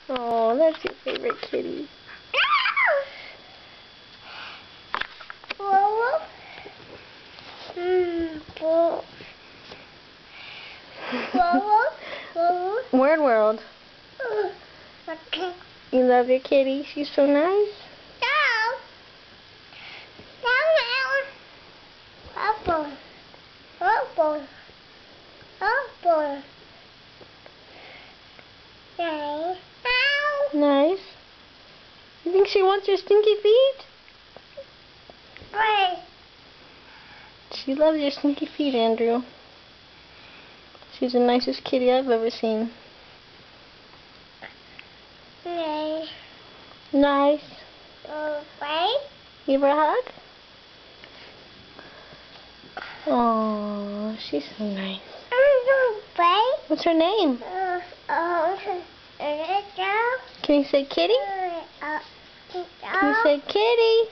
Oh, that's your favorite kitty. Word world. You love your kitty? She's so nice. Nice. You think she wants your stinky feet? She loves your stinky feet, Andrew. She's the nicest kitty I've ever seen. Nice. Give her a hug? Oh, she's so nice. What's her name? Can you say kitty? Can you say kitty?